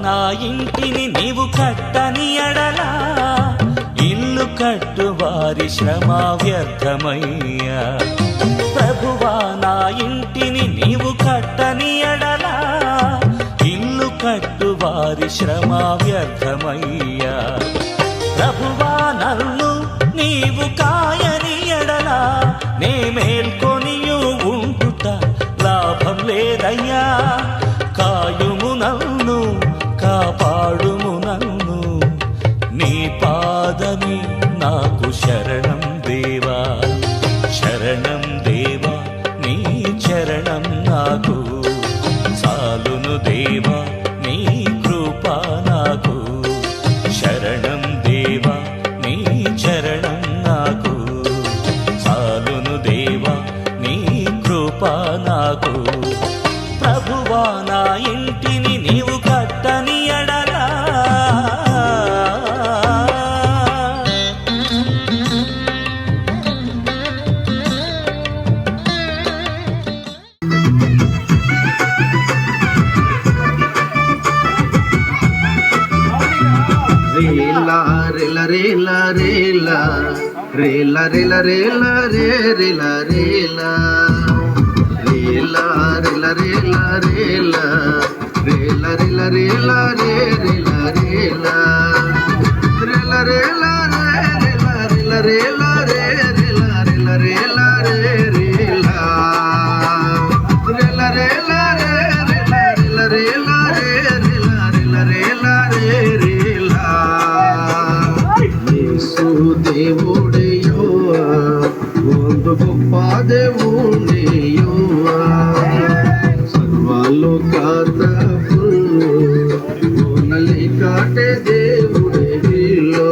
నా ఇంటిని నీవు కట్టని ఎడలా ఇల్లు కట్టు వారి శ్రమ వ్యర్థమయ్యా. ప్రభువా నా ఇంటిని నీవు కట్టని ఎడలా ఇల్లు కట్టు వారి శ్రమ వ్యర్థమయ్యా. ప్రభువా నన్ను నీవు కాయని ఎడలా నే మేల్కొనియు ఉంటుట లాభం లేదయ్యా. కాయుము నన్ను కాపాడుము నన్ను నీ పాదమి నాకు శరణం దేవా. శరణం దేవా నీ చరణం నాకు చాలును దేవా నీ కృప నాకు. శరణం దేవా నీ చరణం నాకు చాలును దేవా నీ కృప నాకు. ప్రభువా నా ఇంటిని నీవు కట్టని ఎడలా రేలా రేలా రేలా రేలా రేలా రేలా రేలా రే రేలా రేలా రేలా రేలా రేలా రేలా రేలా రేలా రేలా రే రేలా రేలా రేలా రేలా రేలా రేలా రేలా రే రేలా రేలా రేలా రే రేలా రేలా రేలా రేలా రేలా రేలా రే రేలా రేలా రేలా రే రేలా. యేసు దేవుడయ్యోవా ಒಂದು ಗొప్ప దేవుడయ్యోవా ಸರ್ವಲೋಕದ ಓನಲಿ ಕಾಟೆ దేవుడయ్యో.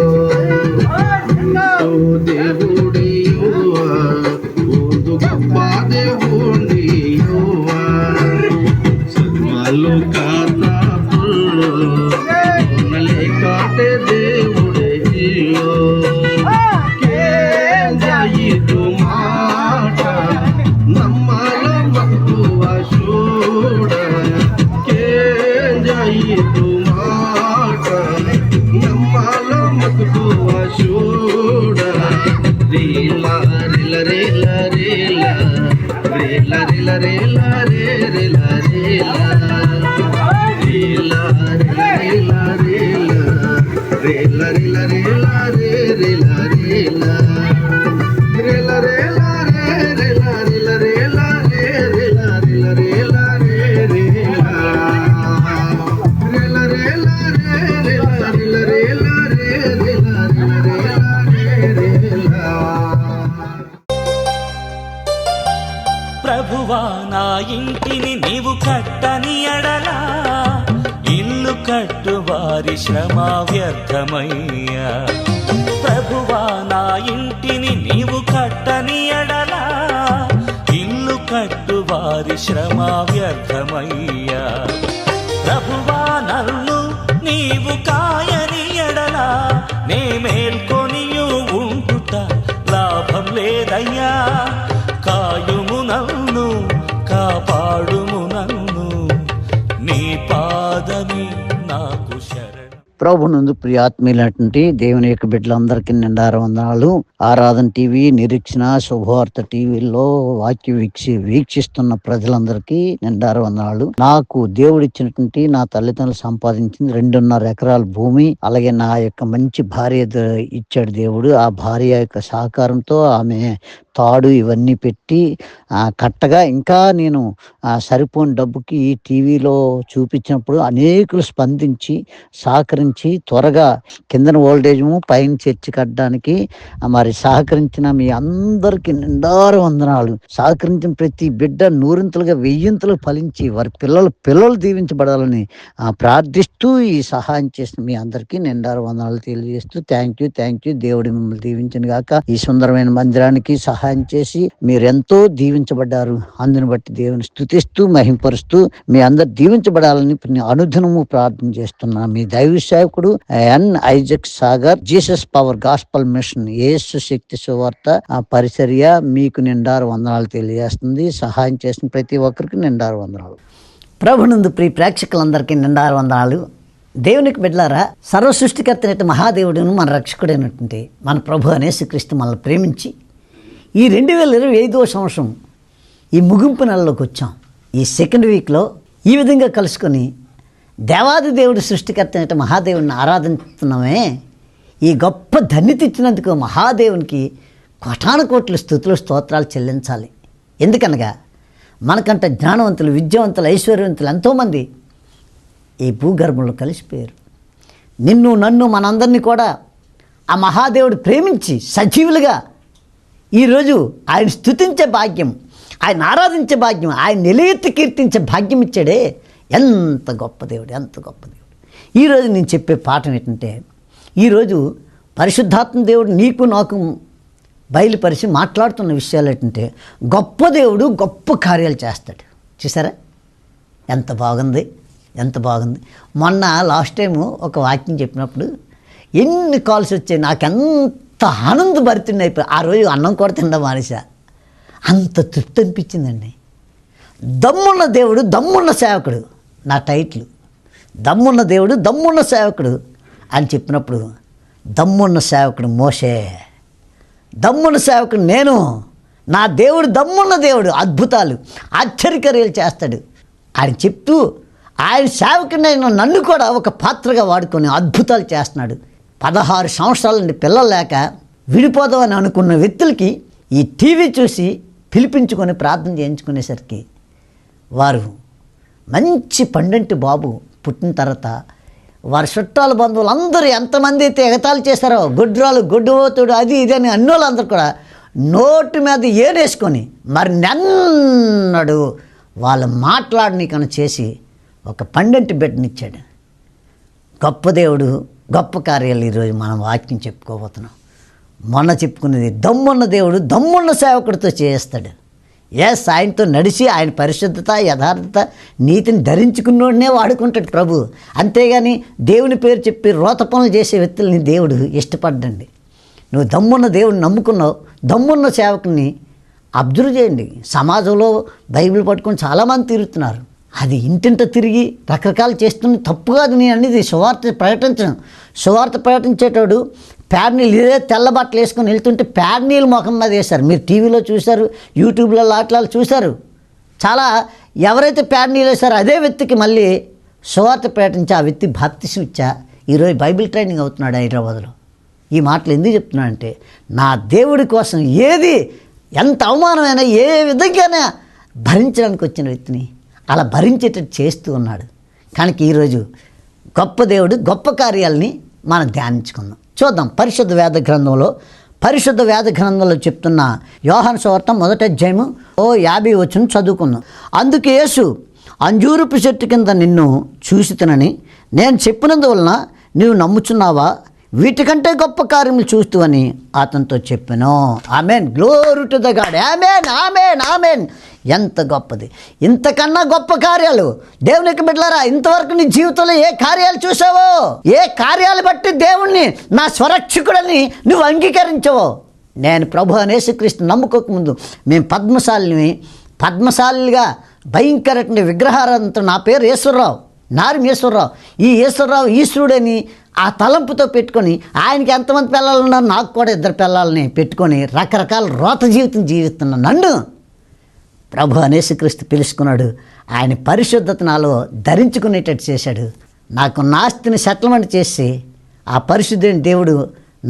యేసు దేవుడయ్యోవా ಒಂದು ಗొప్ప దేవుడయ్యోవా ಸರ್ವಲೋಕದ ಓನಲಿ ಕಾಟೆ దేవుడయ్యో. ಇದು ಮಾಟ ನಮ್ಮಲ ಮಕ್ಕುವ ಶೂಡ ಕೇಂಜಾಯಿತು ಮಾಟ ನಮ್ಮಲ ಮಕ್ಕುವ ಶೂಡ. ರೇಲ ರೇಲ ರೇಲ ರೇಲ ರೇಲ ರೇಲ ರೇಲ ರೇ ರೇಲ ರೇಲ ರೇಲ ರೇಲ ರೇಲ ರೇಲ ರೇಲ ರೇಲ ರೇ ರೇಲ ರೇಲ ರೇಲ ರೇಲ ರೇ ರೇಲ ರೇಲ ರೇಲ ರೇ ರೇಲ ರೇಲ ರೇಲ ರೇ ರೇಲ ರೇಲ ರೇಲ ರೇ ರೇಲ ರೇಲ ರೇಲ ರೇ ರೇಲ ರೇಲ ರೇಲ ರೇ ರೇಲ. ప్రభువా నా ఇంటిని నీవు కట్టని ఎడలా ఇల్లు కట్టు వారి శ్రమ వ్యర్థమయ్యా. ప్రభువా నా ఇంటిని నీవు కట్టని ఎడలా ఇల్లు కట్టు వారి శ్రమ వ్యర్థమయ్యా. ప్రభువా నన్ను నీవు కాయని ఎడలా నే మేల్కొనియు ఉంటుట లాభం లేదయ్యా. కాయుము నన్ను కాపాడుము నన్ను నీ పాదమి నాకు శరణం. ప్రభునందు ప్రియాత్మీయులైనటువంటి దేవుని యొక్క బిడ్డలందరికీ నిండారు వందనాలు. ఆరాధన టీవీ, నిరీక్షణ, శుభవార్త టీవీలో వాక్య వీక్షిస్తున్న ప్రజలందరికీ నిండారు వందనాలు. నాకు దేవుడిచ్చినటువంటి నా తల్లిదండ్రులు సంపాదించింది 2.5 ఎకరాల భూమి, అలాగే నా యొక్క మంచి భార్య ఇచ్చాడు దేవుడు. ఆ భార్య యొక్క సహకారంతో ఆమె తాడు ఇవన్నీ పెట్టి కట్టగా ఇంకా నేను సరిపోని డబ్బుకి ఈ టీవీలో చూపించినప్పుడు అనేకులు స్పందించి సహకరించి త్వరగా కిందన ఓల్డేజము పైన చర్చి కట్టడానికి మరి సహకరించిన మీ అందరికీ నిండారు వందనాలు. సహకరించిన ప్రతి బిడ్డ 100ంతలుగా 1000ంతలుగా ఫలించి వారి పిల్లలు దీవించబడాలని ప్రార్థిస్తూ ఈ సహాయం చేసిన మీ అందరికీ నిండారు వందనాలు తెలియజేస్తూ థ్యాంక్ యూ. దేవుడి మిమ్మల్ని దీవించను గాక. ఈ సుందరమైన మందిరానికి సహాయం చేసి మీరెంతో దీవించబడ్డారు. అందుని బట్టి దేవుని స్తుతిస్తూ మహింపరుస్తూ మీ అందరు దీవించబడాలని అనుదినము ప్రార్థన చేస్తున్నా. మీ దైవ సేవకుడు N Isaac Sagar, Jesus power gospel mission, యేసు శక్తి సువార్త పరిచర్య మీకు నిండారు వందనాలు తెలియజేస్తుంది. సహాయం చేసిన ప్రతి ఒక్కరికి నిండారు వందనాలు. ప్రభునందు ప్రియ ప్రేక్షకులందరికీ నిండారు వందనాలు. దేవునికి బిడ్డలారా, సర్వ సృష్టికర్త అయిన మహాదేవుడును మన రక్షకుడైనటువంటి మన ప్రభు అనే శ్రీక్రీస్తు మనల్ని ప్రేమించి ఈ 2025వ సంవత్సరం ఈ ముగింపు నెలలోకి వచ్చాం. ఈ సెకండ్ వీక్లో ఈ విధంగా కలుసుకొని దేవాది దేవుడు సృష్టికర్త అయిన మహాదేవుడిని ఆరాధిస్తున్నామే. ఈ గొప్ప ధన్యత ఇచ్చినందుకు మహాదేవునికి కోటాను కోట్ల స్తుతులు స్తోత్రాలు చెల్లించాలి. ఎందుకనగా మనకంటే జ్ఞానవంతులు, విద్యావంతులు, ఐశ్వర్యవంతులు ఎంతోమంది ఈ భూగర్భంలో కలిసిపోయారు. నిన్ను నన్ను మనందరినీ కూడా ఆ మహాదేవుడు ప్రేమించి సజీవులుగా ఈరోజు ఆయన స్తుతించే భాగ్యం, ఆయన ఆరాధించే భాగ్యం, ఆయన నిలయెత్తి కీర్తించే భాగ్యం ఇచ్చాడే. ఎంత గొప్ప దేవుడు, ఎంత గొప్ప దేవుడు. ఈరోజు నేను చెప్పే పాఠం ఏంటంటే, ఈరోజు పరిశుద్ధాత్మ దేవుడు నీకు నాకు బయలుపరిచి మాట్లాడుతున్న విషయాలు ఏంటంటే, గొప్ప దేవుడు గొప్ప కార్యాలు చేస్తాడు. చూసారా ఎంత బాగుంది, ఎంత బాగుంది. మొన్న లాస్ట్ టైము ఒక వాక్యం చెప్పినప్పుడు ఎన్ని కాల్స్ వచ్చాయి, నాకు ఎంత ఆనందభరితండి అయిపోయి. ఆ రోజు అన్నం కూడా తినడం మానేసా, అంత తృప్తి అనిపించిందండి. దమ్మున్న దేవుడు దమ్మున్న సేవకుడు నా టైటిల్. దమ్మున్న దేవుడు దమ్మున్న సేవకుడు అని చెప్పినప్పుడు దమ్మున్న సేవకుడు మోషే, దమ్మున్న సేవకుడు నేను. నా దేవుడు దమ్మున్న దేవుడు, అద్భుతాలు ఆశ్చర్యకార్యాలు చేస్తాడు ఆయన చెప్తూ ఆయన సేవకుడైన నన్ను కూడా ఒక పాత్రగా వాడుకొని అద్భుతాలు చేస్తున్నాడు. 16 సంవత్సరాల నుండి పిల్లలు లేక విడిపోదామని అనుకున్న వ్యక్తులకి ఈ టీవీ చూసి పిలిపించుకొని ప్రార్థన చేయించుకునేసరికి వారు మంచి పండంటి బాబు పుట్టిన తర్వాత వారి చుట్టాల బంధువులు అందరూ ఎంతమంది అయితే ఎగతాళి చేశారో, గొడ్రాలు గొడ్డుపోతుడు అది ఇది అని అన్ని వాళ్ళందరూ కూడా నోటి మీద ఏనేసుకొని మరి నన్నడు వాళ్ళు మాట్లాడనీకని చేసి ఒక పండంటి బిడ్డనిచ్చాడు. గొప్ప దేవుడు గొప్ప కార్యాలు ఈరోజు మనం వాక్యం చెప్పుకోబోతున్నాం. మొన్న చెప్పుకునేది దమ్మున్న దేవుడు దమ్మున్న సేవకుడితో చేస్తాడు. ఎస్, ఆయనతో నడిచి ఆయన పరిశుద్ధత, యథార్థత, నీతిని ధరించుకున్నోడనే వాడుకుంటాడు ప్రభు. అంతేగాని దేవుని పేరు చెప్పి రోత పనులు చేసే వ్యక్తుల్ని దేవుడు ఇష్టపడ్డండి. నువ్వు దమ్మున్న దేవుడిని నమ్ముకున్నావు, దమ్మున్న సేవకుని అబ్జర్వ్ చేయండి. సమాజంలో బైబిల్ పట్టుకొని చాలామంది తిరుగుతున్నారు. అది ఇంటింట తిరిగి రకరకాలు చేస్తున్న తప్పు కాదు. నేను అనేది సువార్త ప్రకటించడం. సువార్త ప్రకటించేటోడు ప్యాడ్నీళ్ళు ఇదే తెల్ల బట్టలు వేసుకొని వెళ్తుంటే ప్యాడ్నీళ్ళు ముఖం మీద వేశారు. మీరు టీవీలో చూశారు, యూట్యూబ్లో లాట్లాలు చూశారు. చాలా ఎవరైతే ప్యాడ్నీళ్ళు వేశారో అదే వ్యక్తికి మళ్ళీ సువార్త ప్రకటించి ఆ వ్యక్తి బాప్తిసం ఇచ్చా ఈరోజు బైబిల్ ట్రైనింగ్ అవుతున్నాడు హైదరాబాద్లో. ఈ మాటలు ఎందుకు చెప్తున్నానంటే, నా దేవుడి కోసం ఏది ఎంత అవమానమైనా ఏ విధంగానే భరించడానికి వచ్చిన వ్యక్తిని అలా భరించేటట్టు చేస్తూ ఉన్నాడు. కనుక ఈరోజు గొప్ప దేవుడు గొప్ప కార్యాలని మనం ధ్యానించుకుందాం. చూద్దాం పరిశుద్ధ వేద గ్రంథంలో చెప్తున్న యోహాను సువార్త 1వ అధ్యాయము 50 వచనం చదువుకుందాం. అందుకు యేసు, అంజూరపు చెట్టు కింద నిన్ను చూసితనని నేను చెప్పినందువలన నీవు నమ్ముచున్నావా? వీటికంటే గొప్ప కార్యములు చూస్తూ అని అతనితో చెప్పాను. Amen, glory to the God. Amen, amen, amen. ఎంత గొప్పది! ఇంతకన్నా గొప్ప కార్యాలు దేవునికి బిడ్డలారా, ఇంతవరకు నీ జీవితంలో ఏ కార్యాలు చూసావో, ఏ కార్యాలు బట్టి దేవుణ్ణి నా స్వరక్షకుడని నువ్వు అంగీకరించవో. నేను ప్రభు అనే యేసుక్రీస్తు నమ్ముకోకముందు మేము పద్మశాలిగా భయంకరమైన విగ్రహారంతో, నా పేరు ఈశ్వరరావు, నారం ఈశ్వరరావు. ఈ ఈశ్వరరావు ఈశ్వరుడని ఆ తలంపుతో పెట్టుకొని ఆయనకి ఎంతమంది పిల్లలు ఉన్నారు, నాకు కూడా 2 పిల్లల్ని పెట్టుకొని రకరకాల రోత జీవితం జీవిస్తున్న నన్ను ప్రభు అనేసుక్రీస్తు పిలుచుకున్నాడు. ఆయన పరిశుద్ధత నాలో ధరించుకునేటట్టు చేశాడు. నాకు నాస్తిని సెటిల్మెంట్ చేసి ఆ పరిశుద్ధుని దేవుడు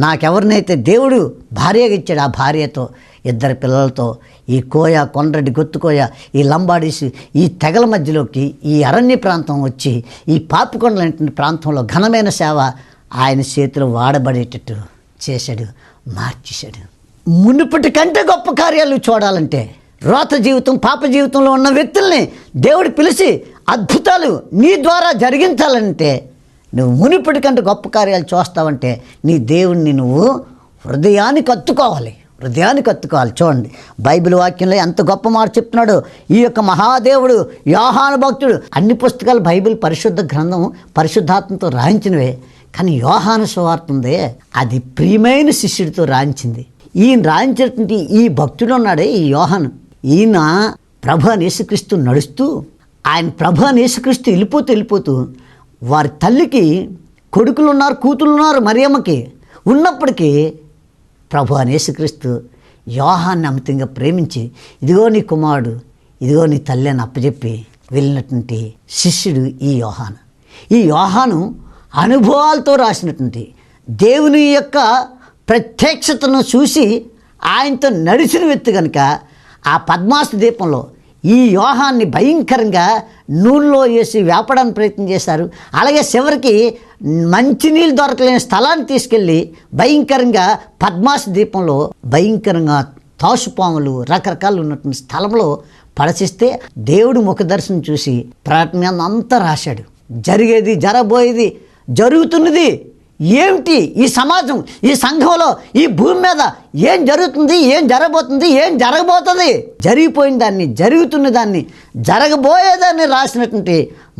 నాకెవరినైతే దేవుడు భార్యగా ఇచ్చాడు, ఆ భార్యతో 2 పిల్లలతో ఈ కొండ్రెడ్డి గొత్తుకోయ, ఈ లంబాడీస్, ఈ తెగల మధ్యలోకి ఈ అరణ్య ప్రాంతం వచ్చి ఈ పాపికొండలైన ప్రాంతంలో ఘనమైన సేవ ఆయన చేతిలో వాడబడేటట్టు చేశాడు, మార్చేశాడు. మునుపటి కంటే గొప్ప కార్యాలు చూడాలంటే రోత జీవితం, పాప జీవితంలో ఉన్న వ్యక్తుల్ని దేవుడు పిలిచి అద్భుతాలు నీ ద్వారా జరిగించాలంటే నువ్వు మునుపటి కంటే గొప్ప కార్యాలు చూస్తావంటే నీ దేవుణ్ణి నువ్వు హృదయానికి హత్తుకోవాలి. చూడండి బైబిల్ వాక్యంలో ఎంత గొప్ప మాట చెప్తున్నాడు ఈ యొక్క మహాదేవుడు. యోహాను భక్తుడు, అన్ని పుస్తకాలు బైబిల్ పరిశుద్ధ గ్రంథం పరిశుద్ధాత్మతో రాయించినవే, కానీ యోహాను సువార్త ఉందే అది ప్రియమైన శిష్యుడితో రాయించింది. ఈయన రాయించేటువంటి ఈ భక్తుడు ఉన్నాడే ఈ యోహాను, ఈయన ప్రభు అని యేసుక్రీస్తు నడుస్తూ, ఆయన ప్రభు అని యేసుక్రీస్తు వెళ్ళిపోతూ వారి తల్లికి కొడుకులు ఉన్నారు, కూతుళ్ళు ఉన్నారు మరియమ్మకి. ఉన్నప్పటికీ ప్రభు అయిన యేసుక్రీస్తు యోహాన్ని అమితంగా ప్రేమించి, ఇదిగో నీ కుమారుడు, ఇదిగో నీ తల్లి అని అప్పచెప్పి వెళ్ళినటువంటి శిష్యుడు ఈ యోహాను. ఈ యోహాను అనుభవాలతో రాసినటువంటి దేవుని యొక్క ప్రత్యక్షతను చూసి ఆయనతో నడిచిన వ్యక్తి కనుక ఆ పద్మాసు దీపంలో ఈ యోహాన్ని భయంకరంగా నూనెలో వేసి వేపడానికి ప్రయత్నం చేశారు. అలాగే చివరికి మంచినీళ్ళు దొరకలేని స్థలాన్ని తీసుకెళ్ళి భయంకరంగా పద్మాసు దీపంలో భయంకరంగా తాసుపాములు రకరకాలు ఉన్నటువంటి స్థలంలో పడచిస్తే దేవుడు ముఖ దర్శనం చూసి ప్రకటన అంతా రాశాడు. జరిగేది, జరగబోయేది, జరుగుతున్నది ఏమిటి, ఈ సమాజం, ఈ సంఘంలో, ఈ భూమి మీద ఏం జరుగుతుంది, ఏం జరగబోతుంది, ఏం జరగబోతుంది, జరిగిపోయిన దాన్ని, జరుగుతున్న దాన్ని, జరగబోయేదాన్ని రాసినటువంటి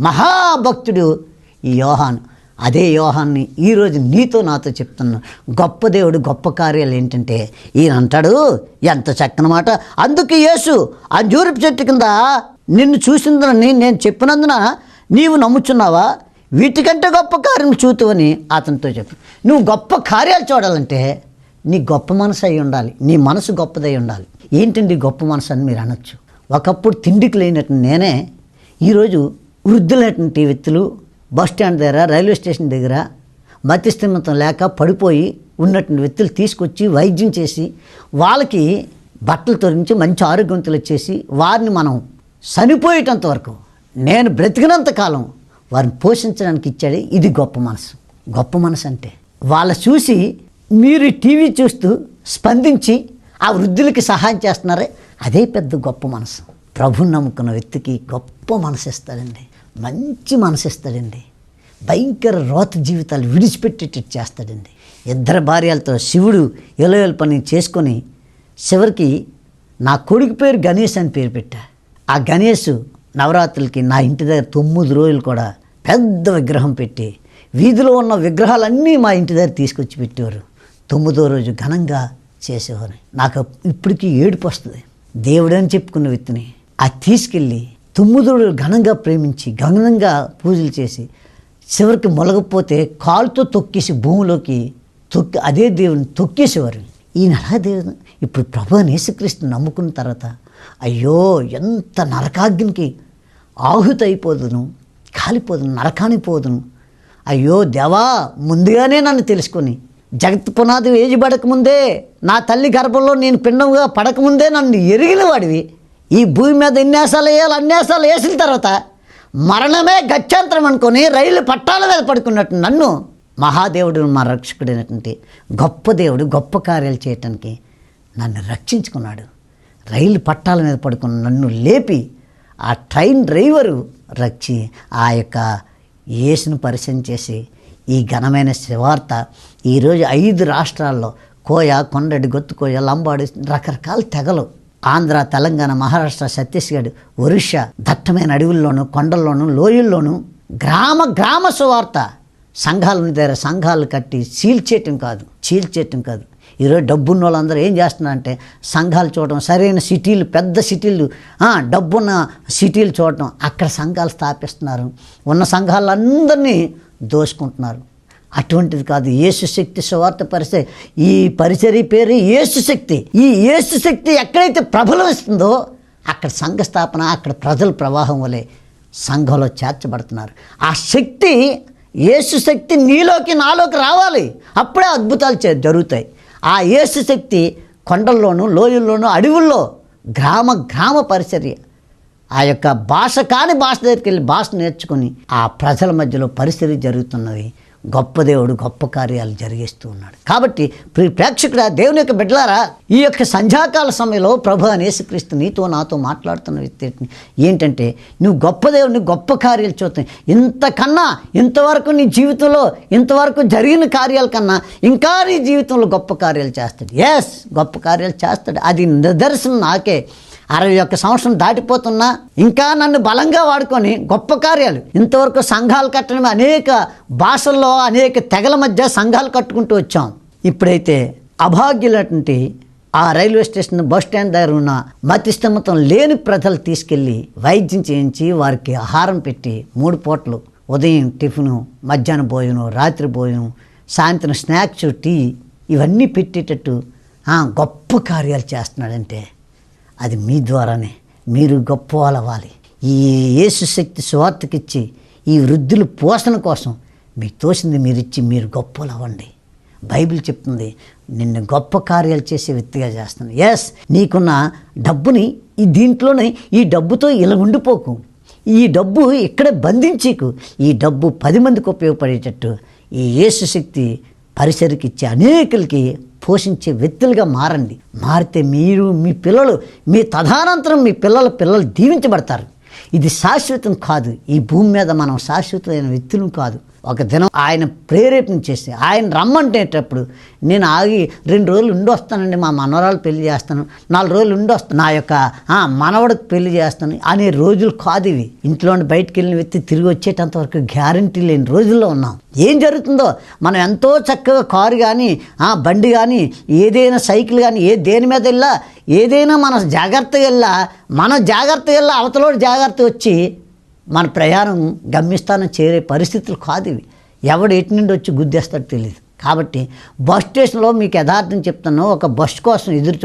మహాభక్తుడు ఈ యోహాను. అదే యోహాన్ని ఈరోజు నీతో నాతో చెప్తున్నా. గొప్ప దేవుడు గొప్ప కార్యాలు ఏంటంటే ఈయన అంటాడు, ఎంత చక్కని మాట. అందుకు యేసు అంజూరపు చెట్టు కింద నిన్ను చూసిందని నేను చెప్పినందున నీవు నమ్ముచున్నావా? వీటికంటే గొప్ప కార్యం చూతువని అతనితో చెప్పు. నువ్వు గొప్ప కార్యాలు చూడాలంటే నీ గొప్ప మనసు అయి ఉండాలి, నీ మనసు గొప్పదై ఉండాలి. ఏంటండి గొప్ప మనసు అని మీరు అనొచ్చు. ఒకప్పుడు తిండికి లేనటువంటి నేనే ఈరోజు వృద్ధులైనటువంటి వ్యక్తులు బస్ స్టాండ్ దగ్గర, రైల్వే స్టేషన్ దగ్గర మతిస్థిమితం లేక పడిపోయి ఉన్నటువంటి వ్యక్తులు తీసుకొచ్చి వైద్యం చేసి వాళ్ళకి బట్టలు తొలగించి మంచి ఆరోగ్యవంతులు చేసి వారిని మనం చనిపోయేటంత వరకు, నేను బ్రతికినంత కాలం వారిని పోషించడానికి ఇచ్చాడు. ఇది గొప్ప మనసు. గొప్ప మనసు అంటే వాళ్ళ చూసి మీరు టీవీ చూస్తూ స్పందించి ఆ వృద్ధులకి సహాయం చేస్తున్నారే, అదే పెద్ద గొప్ప మనసు. ప్రభుని నమ్ముకున్న వ్యక్తికి గొప్ప మనసు ఇస్తాడండి, మంచి మనసు ఇస్తాడండి. భయంకర రోత జీవితాలు విడిచిపెట్టేటట్టు చేస్తాడండి. ఇద్దరు భార్యలతో శివుడు ఎలవేల పని చేసుకొని చివరికి నా కొడుకు పేరు గణేష్ అని పేరు పెట్టా. ఆ గణేష్ నవరాత్రులకి నా ఇంటి దగ్గర 9 రోజులు కూడా పెద్ద విగ్రహం పెట్టి వీధిలో ఉన్న విగ్రహాలన్నీ మా ఇంటి దగ్గర తీసుకొచ్చి పెట్టేవారు. 9వ రోజు ఘనంగా చేసేవారు. నాకు ఇప్పటికీ ఏడుపు వస్తుంది. దేవుడని చెప్పుకున్న వ్యక్తిని అది తీసుకెళ్ళి 9 రోజులు ఘనంగా ప్రేమించి ఘనంగా పూజలు చేసి చివరికి మొలగపోతే కాలుతో తొక్కేసి భూమిలోకి అదే దేవుని తొక్కేసేవారు. ఈయన అలా దేవుడు ఇప్పుడు ప్రభు యేసుక్రీస్తుని నమ్ముకున్న తర్వాత అయ్యో ఎంత నరకాగ్నికి ఆహుతి అయిపోదును, కాలిపోదును, నరకానికి పోదును. అయ్యో దేవా, ముందుగానే నన్ను తెలుసుకొని జగత్ పునాది వేయబడకముందే, నా తల్లి గర్భంలో నేను పిండంగా పడకముందే నన్ను ఎరిగిన వాడివి. ఈ భూమి మీద ఎన్నేసాలు వేయాలి, అన్నేసాలు వేసిన తర్వాత మరణమే గత్యంతరం అనుకొని రైలు పట్టాల మీద పడుకున్నట్టు నన్ను మహాదేవుడు, మా రక్షకుడైనటువంటి గొప్ప దేవుడు గొప్ప కార్యాలు చేయటానికి నన్ను రక్షించుకున్నాడు. రైలు పట్టాల మీద పడుకున్న నన్ను లేపి ఆ ట్రైన్ డ్రైవరు రక్షి ఆ యొక్క యేసును పరిచయం చేసి ఈ ఘనమైన శివార్త ఈరోజు 5 రాష్ట్రాల్లో కోయ, కొండడి, గొత్తుకోయ, లంబాడి రకరకాల తెగలు ఆంధ్ర, తెలంగాణ, మహారాష్ట్ర, ఛత్తీస్గఢ్, ఒరిస్సా దట్టమైన అడవుల్లోనూ, కొండల్లోనూ, లోయల్లోనూ గ్రామ సువార్త. సంఘాల దగ్గర సంఘాలు కట్టి చీల్చేయటం కాదు. ఈరోజు డబ్బున్న వాళ్ళందరూ ఏం చేస్తున్నారంటే సంఘాలు చూడటం, సరైన సిటీలు, పెద్ద సిటీలు, డబ్బున్న సిటీలు చూడటం, అక్కడ సంఘాలు స్థాపిస్తున్నారు. ఉన్న సంఘాలందరినీ దోసుకుంటున్నారు. అటువంటిది కాదు. యేసు శక్తి సువార్త పరిచయ, ఈ పరిచర్య పేరు యేసు శక్తి. ఈ యేసు శక్తి ఎక్కడైతే ప్రబలమిస్తుందో అక్కడ సంఘ స్థాపన, అక్కడ ప్రజల ప్రవాహం వలె సంఘంలో చేర్చబడుతున్నారు. ఆ శక్తి, యేసు శక్తి నీలోకి నాలోకి రావాలి. అప్పుడే అద్భుతాలు జరుగుతాయి. ఆ యేసు శక్తి కొండల్లోనూ, లోయల్లోనూ, అడవుల్లో గ్రామ పరిచర్య, ఆ యొక్క భాష కాని భాష దగ్గరికి వెళ్ళి భాష నేర్చుకుని ఆ ప్రజల మధ్యలో పరిచర్య జరుగుతున్నవి. గొప్ప దేవుడు గొప్ప కార్యాలు జరిగిస్తూ ఉన్నాడు. కాబట్టి ప్రేక్షకుడా, దేవుని యొక్క బిడ్డలారా, ఈ యొక్క సంధ్యాకాల సమయంలో ప్రభు అయిన యేసుక్రీస్తు నీతో నాతో మాట్లాడుతున్న వ్యక్తి ఏంటంటే, నువ్వు గొప్ప దేవుడిని గొప్ప కార్యాలు చూస్తాయి. ఇంతకన్నా ఇంతవరకు నీ జీవితంలో ఇంతవరకు జరిగిన కార్యాల కన్నా ఇంకా నీ జీవితంలో గొప్ప కార్యాలు చేస్తాడు. ఎస్, గొప్ప కార్యాలు చేస్తాడు. అది నిదర్శనం నాకే. 61 సంవత్సరం దాటిపోతున్నా ఇంకా నన్ను బలంగా వాడుకొని గొప్ప కార్యాలు. ఇంతవరకు సంఘాలు కట్టడం, అనేక భాషల్లో అనేక తెగల మధ్య సంఘాలు కట్టుకుంటూ వచ్చాం. ఇప్పుడైతే అభాగ్యులటువంటి ఆ రైల్వే స్టేషన్, బస్ స్టాండ్ దగ్గర ఉన్న మతిస్థిమితం లేని ప్రజలు తీసుకెళ్ళి వైద్యం చేయించి వారికి ఆహారం పెట్టి 3 పూటలు ఉదయం టిఫిను, మధ్యాహ్నం భోజనం, రాత్రి భోజనం, సాయంత్రం స్నాక్స్, టీ ఇవన్నీ పెట్టేటట్టు గొప్ప కార్యాలు చేస్తున్నాడంటే అది మీ ద్వారానే. మీరు గొప్ప వాళ్ళు అవ్వాలి. ఈ యేసు శక్తి సువార్తకిచ్చి ఈ వృద్ధుల పోషణ కోసం మీకు తోసింది మీరు ఇచ్చి మీరు గొప్పలు అవ్వండి. బైబిల్ చెప్తుంది, నిన్ను గొప్ప కార్యాలు చేసే వ్యక్తిగా చేస్తాను. ఎస్, నీకున్న డబ్బుని దీంట్లోనే ఈ డబ్బుతో ఇలా ఉండిపోకు, ఈ డబ్బు ఇక్కడే బంధించకు, ఈ డబ్బు 10 మందికి ఉపయోగపడేటట్టు ఈ యేసు శక్తి పరిసరికి ఇచ్చి అనేకులకి పోషించే వ్యక్తులుగా మారండి. మారితే మీరు, మీ పిల్లలు, మీ తదనంతరం మీ పిల్లలు దీవించబడతారు. ఇది శాశ్వతం కాదు. ఈ భూమి మీద మనం శాశ్వతమైన వ్యక్తులు కాదు. ఒక దినం ఆయన ప్రేరేపణ చేసి ఆయన రమ్మంటేటప్పుడు నేను ఆగి 2 రోజులు ఉండి వస్తానండి, మా మనవరాలు పెళ్లి చేస్తాను, 4 రోజులు ఉండి వస్తాను, నా యొక్క మనవడికి పెళ్లి చేస్తాను అనే రోజులు కాదు ఇవి. ఇంట్లో బయటకు వెళ్ళిన వ్యక్తి తిరిగి వచ్చేటంత వరకు గ్యారంటీ లేని రోజుల్లో ఉన్నాం. ఏం జరుగుతుందో మనం ఎంతో చక్కగా కారు కానీ, బండి కానీ, ఏదైనా సైకిల్ కానీ, దేని మీద వెళ్ళా, ఏదైనా మన జాగ్రత్తగా వెళ్ళా అవతలోడు జాగ్రత్త వచ్చి మన ప్రయాణం గమ్యస్థానం చేరే పరిస్థితులు కాదు ఇవి. ఎవడు ఎటు నుండి వచ్చి గుద్దేస్తాడో తెలియదు. కాబట్టి బస్ స్టేషన్లో మీకు యథార్థం చెప్తాను, ఒక బస్ కోసం ఎదురు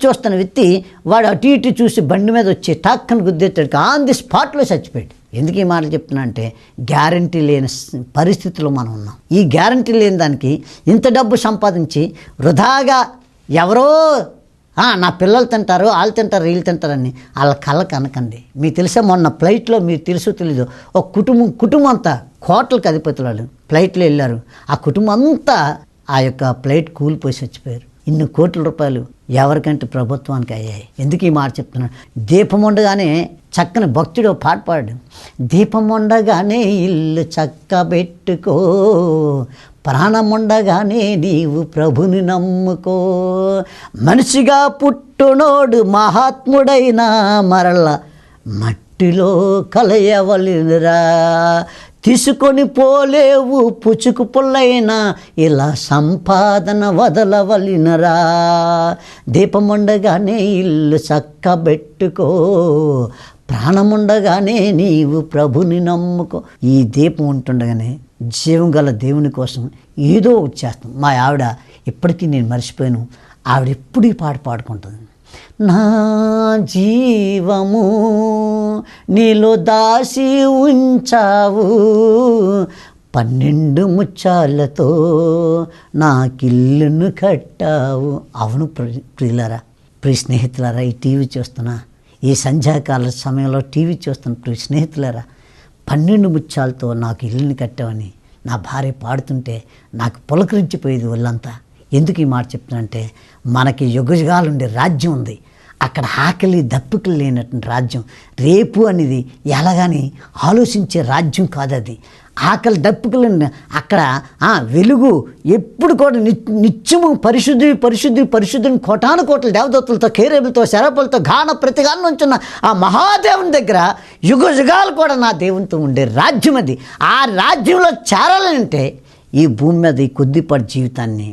చూస్తున్న వ్యక్తి వాడు అటు ఇటు చూసి బండి మీద వచ్చి టక్కని గుద్దేస్తాడు, ఆన్ ది స్పాట్లో చచ్చిపోయాడు. ఎందుకు ఈ మాటలు చెప్తున్నా అంటే గ్యారంటీ లేని పరిస్థితిలో మనం ఉన్నాం. ఈ గ్యారంటీ లేని దానికి ఇంత డబ్బు సంపాదించి వృధాగా ఎవరో నా పిల్లలు తింటారు, వాళ్ళు తింటారు, వీళ్ళు తింటారని వాళ్ళ కళ్ళకి అనకండి. మీకు తెలుసా, మొన్న ఫ్లైట్లో మీరు తెలీదు ఒక కుటుంబం అంతా కోట్లకు అధిపతులు వాళ్ళు ఫ్లైట్లో వెళ్ళారు. ఆ కుటుంబం అంతా ఆ యొక్క ఫ్లైట్ కూలిపోయి చచ్చిపోయారు. ఇన్ని కోట్ల రూపాయలు ఎవరికంటే ప్రభుత్వానికి అయ్యాయి. ఎందుకు ఈ మాట చెప్తున్నాను, దీపం ఉండగానే చక్కని భక్తుడు పాట పాడు, దీపం ఉండగానే ఇల్లు చక్కబెట్టుకో, ప్రాణముండగానే నీవు ప్రభుని నమ్ముకో, మనిషిగా పుట్టునోడు మహాత్ముడైనా మరల మట్టిలో కలయవలిరా, తీసుకొని పోలేవు పుచ్చుకు పుల్లైనా ఇలా సంపాదన వదలవలినరా, దీపముండగానే ఇల్లు చక్కబెట్టుకో, ప్రాణముండగానే నీవు ప్రభుని నమ్ముకో. ఈ దీపం ఉంటుండగానే జీవం గల దేవుని కోసం ఏదో ఒకటి చేస్తాం. మా ఆవిడ ఇప్పటికీ నేను మర్చిపోయాను, ఆవిడ ఎప్పుడు ఈ పాట పాడుకుంటుంది, నా జీవము నీలో దాసి ఉంచావు, 12 ముత్యాలతో నాకిల్లును కట్టావు. అవును ప్రియులారా, ప్రియ స్నేహితులారా, ఈ టీవీ చూస్తున్నా, ఈ సంధ్యాకాల సమయంలో టీవీ చూస్తున్న ప్రియ స్నేహితులారా, 12 ముత్యాలతో నాకు ఇల్లుని కట్టావని నా భార్య పాడుతుంటే నాకు పులకరించిపోయేది ఒళ్ళంతా. ఎందుకు ఈ మాట చెప్తున్నానంటే, మనకి యుగయుగాలుండే రాజ్యం ఉంది, అక్కడ ఆకలి దప్పికలు లేనటువంటి రాజ్యం. రేపు అనేది ఎలాగని ఆలోచించే రాజ్యం కాదు అది. ఆకలి దప్పికలు అక్కడ వెలుగు ఎప్పుడు కూడా నిత్యము పరిశుద్ధుని కోటాను కోట్ల దేవదత్తులతో, కేరేబులతో, శరపులతో, గాన ప్రతిగానం ఉంచున్న ఆ మహాదేవుని దగ్గర యుగాలు కూడా నా దేవునితో ఉండే రాజ్యం అది. ఆ రాజ్యంలో చేరాలంటే ఈ భూమి మీద ఈ కొద్దిపాటి జీవితాన్ని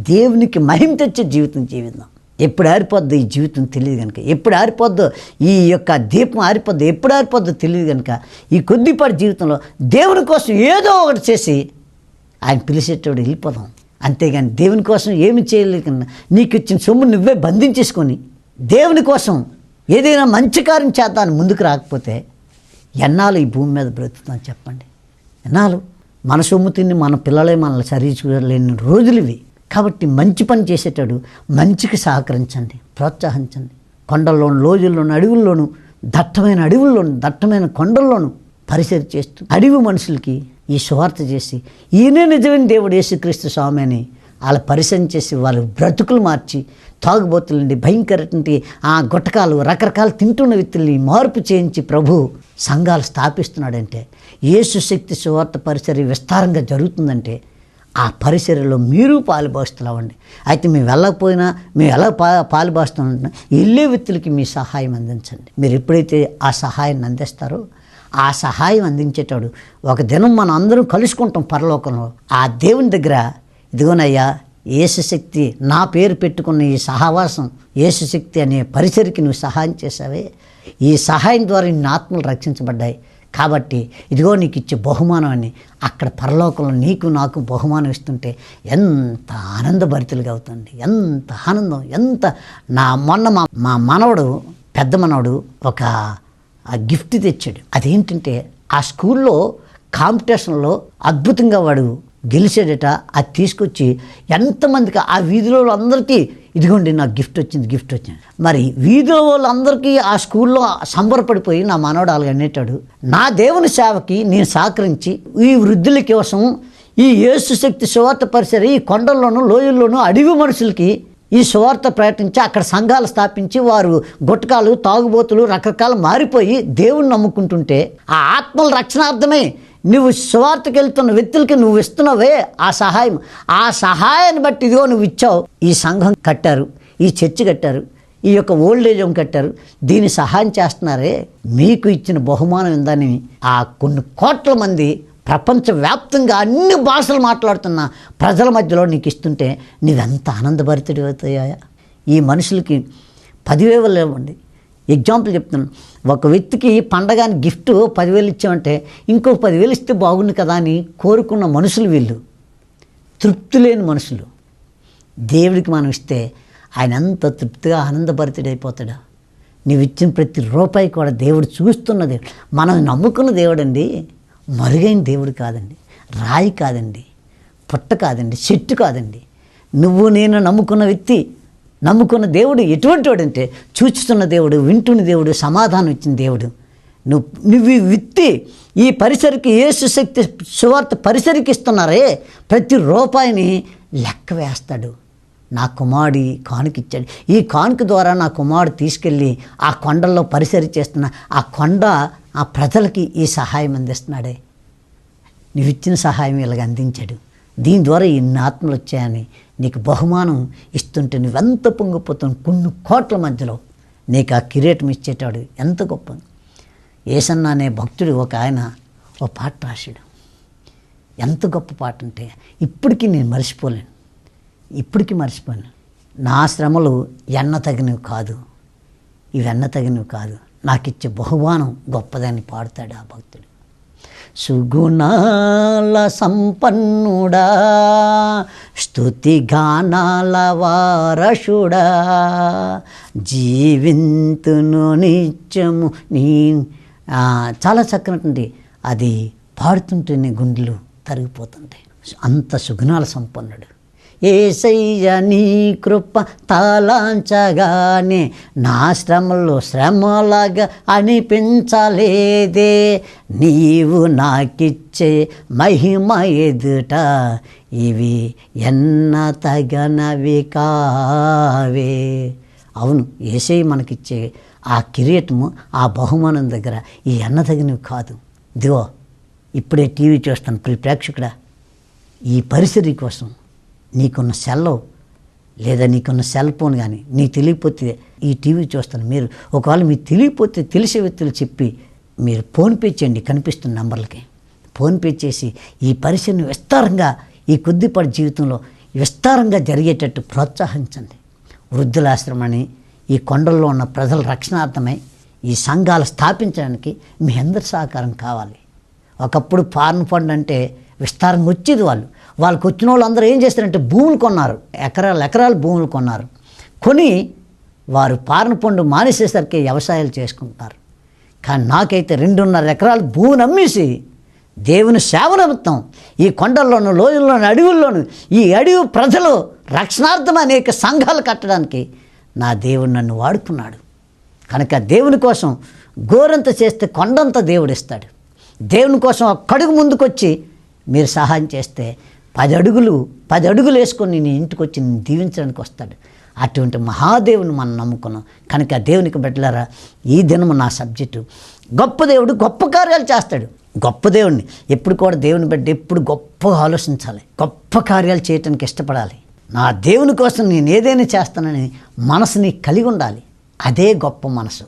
దేవునికి మహిమ తెచ్చే జీవితం జీవిద్దాం. ఎప్పుడు ఆరిపోద్దో ఈ జీవితం తెలియదు కనుక, ఎప్పుడు ఆరిపోద్దో ఈ యొక్క దీపం ఆరిపోద్దో, ఎప్పుడు ఆరిపోద్దో తెలియదు కనుక, ఈ కొద్దిపాటి జీవితంలో దేవుని కోసం ఏదో ఒకటి చేసి ఆయన పిలిచేటప్పుడు వెళ్ళిపోదాం. అంతేగాని దేవుని కోసం ఏమి చేయలేకన్నా నీకు ఇచ్చిన సొమ్ము నువ్వే బంధించేసుకొని దేవుని కోసం ఏదైనా మంచి కార్యం చేద్దామని ముందుకు రాకపోతే ఎన్నాళ్ళు ఈ భూమి మీద బ్రతుకుతాం చెప్పండి? ఎన్నాళ్ళు మన సొమ్ము తిని మన పిల్లలే మనల్ని సరిచూడలేని రోజులు ఇవి. కాబట్టి మంచి పని చేసేటాడు మంచికి సహకరించండి, ప్రోత్సహించండి. కొండల్లోను, లోజుల్లోను, అడవుల్లోను, దట్టమైన కొండల్లోనూ పరిచయం చేస్తూ అడవి మనుషులకి ఈ సువార్త చేసి ఈయనే నిజమైన దేవుడు యేసుక్రీస్తు స్వామి అని వాళ్ళ పరిచయం చేసి వాళ్ళ బ్రతుకులు మార్చి, తాగుబోతులండి, భయంకరటువంటి గుట్టకాలు, రకరకాలు తింటున్న వ్యక్తుల్ని మార్పు చేయించి ప్రభు సంఘాలు స్థాపిస్తున్నాడంటే, యేసు శక్తి సువార్త పరిచర్య విస్తారంగా జరుగుతుందంటే ఆ పరిచర్యలో మీరు పాలుభాస్తులవ్వండి. అయితే మేము వెళ్ళకపోయినా మేము ఎలా పాలుభాస్తున్నాం, వెళ్ళే వ్యక్తులకి మీ సహాయం అందించండి. మీరు ఎప్పుడైతే ఆ సహాయాన్ని అందిస్తారో ఆ సహాయం అందించేటాడు ఒక దినం మనం అందరం కలుసుకుంటాం పరలోకంలో. ఆ దేవుని దగ్గర ఇదిగోనయ్యా యేసుశక్తి నా పేరు పెట్టుకున్న ఈ సహవాసం, యేసుశక్తి అనే పరిచర్యకి నువ్వు సహాయం చేసావే, ఈ సహాయం ద్వారా ఇన్ని ఆత్మలు రక్షించబడ్డాయి కాబట్టి ఇదిగో నీకు ఇచ్చే బహుమానం అని అక్కడ పరలోకంలో నీకు నాకు బహుమానం ఇస్తుంటే ఎంత ఆనందభరితులుగా అవుతుంది, ఎంత ఆనందం, ఎంత మొన్న మా మనవడు, పెద్ద మనవడు ఒక గిఫ్ట్ తెచ్చాడు. అదేంటంటే ఆ స్కూల్లో కాంపిటీషన్లో అద్భుతంగా వాడు గెలిచాడట. అది తీసుకొచ్చి ఎంతమందికి ఆ వీధిలో అందరికీ ఇదిగోండి నాకు గిఫ్ట్ వచ్చింది. మరి వీధిలో వాళ్ళందరికీ ఆ స్కూల్లో సంబరపడిపోయి నా మనవడు అలాగ అనేటాడు, నా దేవుని సేవకి నేను సహకరించి ఈ వృద్ధుల కోసం ఈ యేసు శక్తి సువార్త పరిసర ఈ కొండల్లోనూ లోయల్లోనూ అడవి మనుషులకి ఈ సువార్త ప్రకటించి అక్కడ సంఘాలు స్థాపించి వారు గుట్కాలు తాగుబోతులు రకరకాలు మారిపోయి దేవుణ్ణి నమ్ముకుంటుంటే ఆ ఆత్మల రక్షణార్థమే నువ్వు సువార్తకి వెళ్తున్న వ్యక్తులకి నువ్వు ఇస్తున్నావే ఆ సహాయాన్ని బట్టి ఇదిగో నువ్వు ఇచ్చావు. ఈ సంఘం కట్టారు, ఈ చర్చి కట్టారు, ఈ యొక్క ఓల్డేజ్ హోమ్ కట్టారు, దీన్ని సహాయం చేస్తున్నారే, మీకు ఇచ్చిన బహుమానం ఉందని ఆ కొన్ని కోట్ల మంది ప్రపంచవ్యాప్తంగా అన్ని భాషలు మాట్లాడుతున్న ప్రజల మధ్యలో నీకు ఇస్తుంటే నువ్వెంత ఆనందభరితుడి అవుతాయా. ఈ మనుషులకి 10,000 ఇవ్వండి. ఎగ్జాంపుల్ చెప్తున్నాను, ఒక వ్యక్తికి పండగాని గిఫ్ట్ 10,000 ఇచ్చామంటే ఇంకో 10,000 ఇస్తే బాగుంది కదా అని కోరుకున్న మనుషులు వీళ్ళు, తృప్తి లేని మనుషులు. దేవుడికి మనం ఇస్తే ఆయన ఎంత తృప్తిగా ఆనందభరితుడైపోతాడా. నీవు ఇచ్చిన ప్రతి రూపాయి కూడా దేవుడు చూస్తున్న దేవుడు. మనం నమ్ముకున్న దేవుడు అండి, మరుగైన దేవుడు కాదండి, రాయి కాదండి, పుట్ట కాదండి, చెట్టు కాదండి. నువ్వు నేను నమ్ముకున్న వ్యక్తి, నమ్ముకున్న దేవుడు ఎటువంటి వాడంటే చూస్తున్న దేవుడు, వింటున్న దేవుడు, సమాధానం ఇచ్చిన దేవుడు. నువ్వు విత్తి ఈ పరిసరికి యేసు శక్తి సువార్త పరిసరికి ఇస్తున్నారే ప్రతి రూపాయిని లెక్క వేస్తాడు. నా కుమారుడు కానుకిచ్చాడు, ఈ కానుక ద్వారా నా కుమారుడు తీసుకెళ్ళి ఆ కొండల్లో పరిసరి చేస్తున్న ఆ కొండ ఆ ప్రజలకి ఈ సహాయం అందిస్తున్నాడే. నువ్వు ఇచ్చిన సహాయం ఇలాగ అందించాడు, దీని ద్వారా ఇన్ని ఆత్మలు వచ్చాయని నీకు బహుమానం ఇస్తుంటే నువ్వెంత పొంగిపోతావు. కొన్ని కోట్ల మధ్యలో నీకు ఆ కిరీటం ఇచ్చేటాడు, ఎంత గొప్ప. యేసన్న అనే భక్తుడు ఒక ఆయన ఓ పాట రాశాడు, ఎంత గొప్ప పాట అంటే ఇప్పటికీ నేను మర్చిపోలేను. నా శ్రమలు ఎన్న తగినవి కాదు, ఇవెన్న తగినవి కాదు, నాకు ఇచ్చే బహుమానం గొప్పదని పాడుతాడు ఆ భక్తుడు. సుగుణాల సంపన్నుడా, స్తుతి గానాల వారసుడా, జీవింతును నిత్యము నీ. చాలా చక్కనటువంటి అది పాడుతుంటేనే గుండెలు తరిగిపోతుంటాయి. అంత సుగుణాల సంపన్నుడు. యేసయ్య నీ కృప తలంచగానే నా శ్రమలాగా అనిపించలేదే, నీవు నాకిచ్చే మహిమ ఎదుట ఇవి ఎన్న తగనవి కావే. అవును, యేసయ్య మనకిచ్చే ఆ కిరీటము ఆ బహుమానం దగ్గర ఈ ఎన్న తగినవి కాదు. ఇదిగో ఇప్పుడే టీవీ చూస్తాను ప్రియ ప్రేక్షకుడా, ఈ పరిసరి కోసం నీకున్న సెల్లో లేదా నీకున్న సెల్ ఫోన్ కానీ నీకు తెలియకపోతే ఈ టీవీ చూస్తాను. మీరు ఒకవేళ మీకు తెలియకపోతే తెలిసే వ్యక్తులు చెప్పి మీరు ఫోన్పే చేయండి, కనిపిస్తున్న నంబర్లకి ఫోన్పే చేసి ఈ పరిస్థితిని విస్తారంగా ఈ కొద్దిపాటి జీవితంలో విస్తారంగా జరిగేటట్టు ప్రోత్సహించండి. వృద్ధులాశ్రమని ఈ కొండల్లో ఉన్న ప్రజల రక్షణార్థమై ఈ సంఘాలు స్థాపించడానికి మీ అందరి సహకారం కావాలి. ఒకప్పుడు ఫారెన్ ఫండ్ అంటే విస్తారంగా వచ్చేది. వాళ్ళకి వచ్చిన వాళ్ళు అందరూ ఏం చేస్తారంటే భూములు కొన్నారు, ఎకరాలు భూములు కొన్నారు. కొని వారు ఫారెన్ ఫండ్ మానేసేసరికి వ్యవసాయాలు చేసుకుంటున్నారు. కానీ నాకైతే 2.5 ఎకరాలు భూమిని అమ్మేసి దేవుని సేవ నిమిత్తం ఈ కొండల్లోనూ లోయల్లోనూ అడవుల్లోనూ ఈ అడవి ప్రజలు రక్షణార్థం అనేక సంఘాలు కట్టడానికి నా దేవుడు నన్ను వాడుకున్నాడు. కనుక దేవుని కోసం గోరంత చేస్తే కొండంత దేవుడు ఇస్తాడు. దేవుని కోసం ఒక్కడుగు ముందుకొచ్చి మీరు సహాయం చేస్తే 10 అడుగులు వేసుకొని నీ ఇంటికి వచ్చి నేను దీవించడానికి వస్తాడు. అటువంటి మహాదేవుని మనం నమ్ముకున్నాం. కనుక దేవునికి బిడ్డలారా, ఈ దినము నా సబ్జెక్టు గొప్ప దేవుడు గొప్ప కార్యాలు చేస్తాడు. గొప్ప దేవుడిని ఎప్పుడు కూడా దేవుని బిడ్డ ఎప్పుడు గొప్పగా ఆలోచించాలి, గొప్ప కార్యాలు చేయటానికి ఇష్టపడాలి. నా దేవుని కోసం నేను ఏదైనా చేస్తానని మనసుని కలిగి ఉండాలి. అదే గొప్ప మనసు.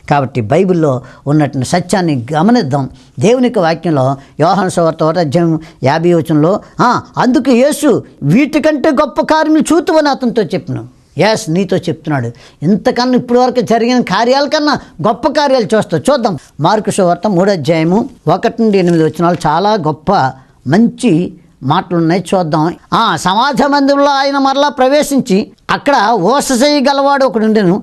కాబట్టి బైబిల్లో ఉన్నటువంటి సత్యాన్ని గమనిద్దాం. దేవునికి వాక్యంలో యోహాను సువార్త 1:50 అందుకు యేసు వీటికంటే గొప్ప కార్యములు చూతువని అతనితో చెప్పిన. ఎస్, నీతో చెప్తున్నాడు. ఇంతకన్నా ఇప్పటి వరకు జరిగిన కార్యాల కన్నా గొప్ప కార్యాలు చూద్దాం. మార్కు సువార్త 3:1-8 చాలా గొప్ప మంచి మాటలు ఉన్నాయి, చూద్దాం. సమాజ మందిరంలో ఆయన మరలా ప్రవేశించి అక్కడ ఓససేయి గలవాడు ఒకడు ఉండెను.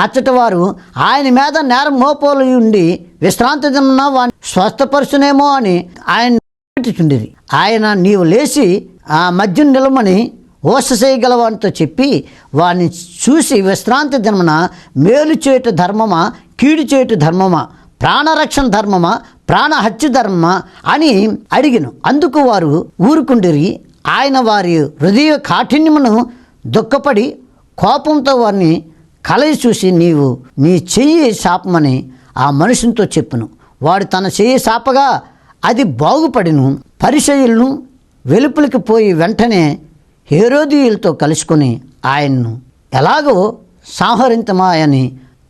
అచ్చట వారు ఆయన మీద నేరం మోపోలు ఉండి విశ్రాంతి దినమున వాడిని స్వస్థపరుచునేమో అని ఆయన పెట్టుచుండేది. ఆయన నీవు లేచి ఆ మధ్య నిలమని ఓససేయి గలవానితో చెప్పి వాడిని చూసి, విశ్రాంతి దినమున మేలు చేయుట ధర్మమా, కీడు చేయుట ధర్మమా, ప్రాణరక్షణ ధర్మమా, ప్రాణహత్య ధర్మమా అని అడిగిను. అందుకు వారు ఊరుకుండిరి. ఆయన వారి హృదయ కాఠిన్యమును దుఃఖపడి కోపంతో వారిని కలయి చూసి, నీవు నీ చెయ్యి శాపమని ఆ మనుషునితో చెప్పును. వాడు తన చెయ్యి శాపగా అది బాగుపడిను. పరిసయ్యులను వెలుపలికి పోయి వెంటనే హేరోదీయులతో కలుసుకొని ఆయన్ను ఎలాగో సంహరించమా అని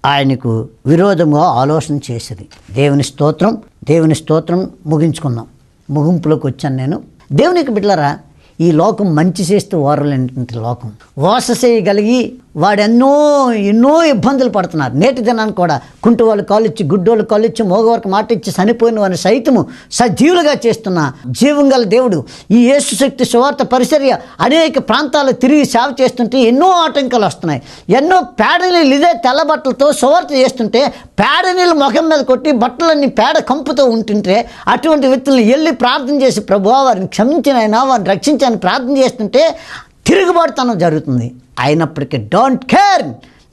ఆయనకు విరోధంగా ఆలోచన చేసేది. దేవుని స్తోత్రం. ముగించుకుందాం. ముగింపులోకి వచ్చాను నేను. దేవునికి బిడ్డలారా, ఈ లోకం మంచి చేస్తూ వారలేనటువంటి లోకం. ఓససేయగలిగి వాడు ఎన్నో ఇబ్బందులు పడుతున్నారు. నేటి దినాన్ని కూడా కుంటివాళ్ళు కాలిచ్చి, గుడ్డోళ్ళు కాలిచ్చి, మోగవారికి మాట ఇచ్చి చనిపోయిన వారిని సైతము సజీవులుగా చేస్తున్న జీవం గల దేవుడు ఈ యేసు శక్తి సువార్త పరిచర్య అనేక ప్రాంతాలు తిరిగి సేవ చేస్తుంటే ఎన్నో ఆటంకాలు వస్తున్నాయి. ఎన్నో పేడ నీళ్ళు ఇదే తెల్ల బట్టలతో సువార్త చేస్తుంటే పేడ నీళ్ళు ముఖం మీద కొట్టి బట్టలన్నీ పేడ కంపుతో ఉంటుంటే అటువంటి వ్యక్తులను వెళ్ళి ప్రార్థన చేసి, ప్రభువా వారిని క్షమించినైనా వారిని రక్షించని ప్రార్థన చేస్తుంటే తిరుగుబాటుతనం జరుగుతుంది. అయినప్పటికీ డోంట్ కేర్,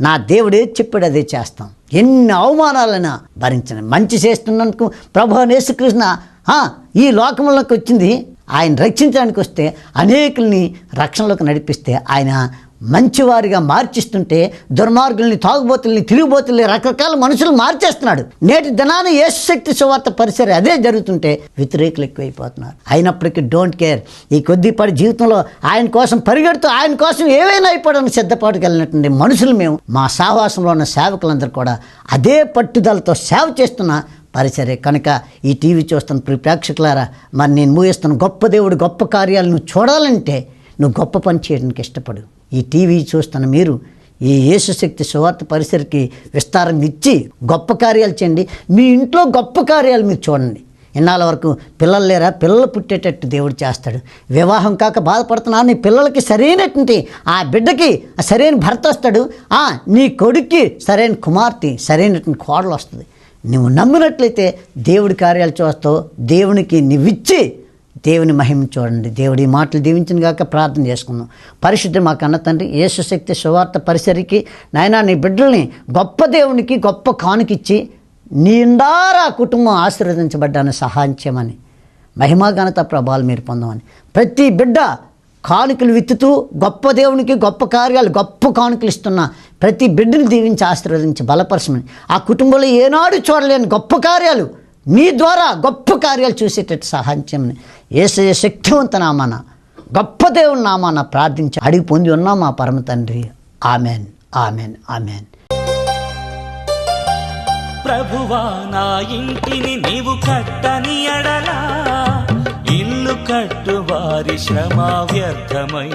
నా దేవుడే చెప్పాడు అదే చేస్తాం. ఎన్ని అవమానాలైనా భరించను. మంచి చేస్తున్నందుకు ప్రభువైన యేసుకృష్ణ ఈ లోకంలోకి వచ్చింది ఆయన రక్షించడానికి వస్తే అనేకుల్ని రక్షణలోకి నడిపిస్తే ఆయన మంచివారిగా మార్చిస్తుంటే దుర్మార్గుల్ని, తాగుబోతుల్ని, తిరుగుబోతుల్ని, రకరకాల మనుషులు మార్చేస్తున్నాడు. నేటి దినాన్ని యేసు శక్తి సువార్త పరిసర అదే జరుగుతుంటే వ్యతిరేకులు ఎక్కువైపోతున్నారు. అయినప్పటికీ డోంట్ కేర్. ఈ కొద్దిపాటి జీవితంలో ఆయన కోసం పరిగెడుతూ ఆయన కోసం ఏవైనా అయిపోవడానికి సిద్ధపాటుకు వెళ్ళినటువంటి మనుషులు మేము. మా సహవాసంలో ఉన్న సేవకులందరూ కూడా అదే పట్టుదలతో సేవ చేస్తున్న పరిచర్య కనుక ఈ టీవీ చూస్తున్న ప్రేక్షకులారా, మరి నేను ముగిస్తున్న గొప్ప దేవుడు గొప్ప కార్యాలు నువ్వు చూడాలంటే నువ్వు గొప్ప పని చేయడానికి ఇష్టపడు. ఈ టీవీ చూస్తున్న మీరు ఈ యేసు శక్తి సువార్త పరిసరకి విస్తారం ఇచ్చి గొప్ప కార్యాలు చేయండి. మీ ఇంట్లో గొప్ప కార్యాలు మీరు చూడండి. ఇన్నాళ్ళ వరకు పిల్లలు లేరా, పిల్లలు పుట్టేటట్టు దేవుడు చేస్తాడు. వివాహం కాక బాధపడుతున్నా నీ పిల్లలకి సరైనటువంటి ఆ బిడ్డకి సరైన భర్త వస్తాడు. నీ కొడుక్కి సరైన కుమార్తె, సరైనటువంటి కోడలు వస్తుంది. నువ్వు నమ్మినట్లయితే దేవుడి కార్యాలు చూస్తావు. దేవునికి నువ్విచ్చి దేవుని మహిమ చూడండి. దేవుడి మాటలు దీవించిన గాక. ప్రార్థన చేసుకుందాం. పరిశుద్ధ మా కన్న తండ్రి, యేసు శక్తి సువార్త పరిసరికి నాయనా నీ బిడ్డల్ని గొప్ప దేవునికి గొప్ప కానుకిచ్చి నిండారా కుటుంబం ఆశీర్వదించబడ్డాను సహాయం చేయమని, మహిమా ఘనత ప్రభావాలు మీరు పొందమని, ప్రతి బిడ్డ కానుకలు విత్తుతూ గొప్ప దేవునికి గొప్ప కార్యాలు గొప్ప కానుకలు ఇస్తున్న ప్రతి బిడ్డని దీవించి ఆశీర్వదించి బలపరచమని, ఆ కుటుంబంలో ఏనాడు చూడలేని గొప్ప కార్యాలు నీ ద్వారా గొప్ప కార్యాలు చూసేటట్టు సహాయం చేయమని యేసయ్య శక్తివంత నామాన గొప్ప దేవుని నామాన ప్రార్థించి అడిగి పొంది ఉన్నాం మా పరమ తండ్రి. Amen, amen, amen. ప్రభువా నా ఇంటిని నీవు కట్టని ఎడలా ఇల్లు కట్టు వారి శ్రమ వ్యర్థమై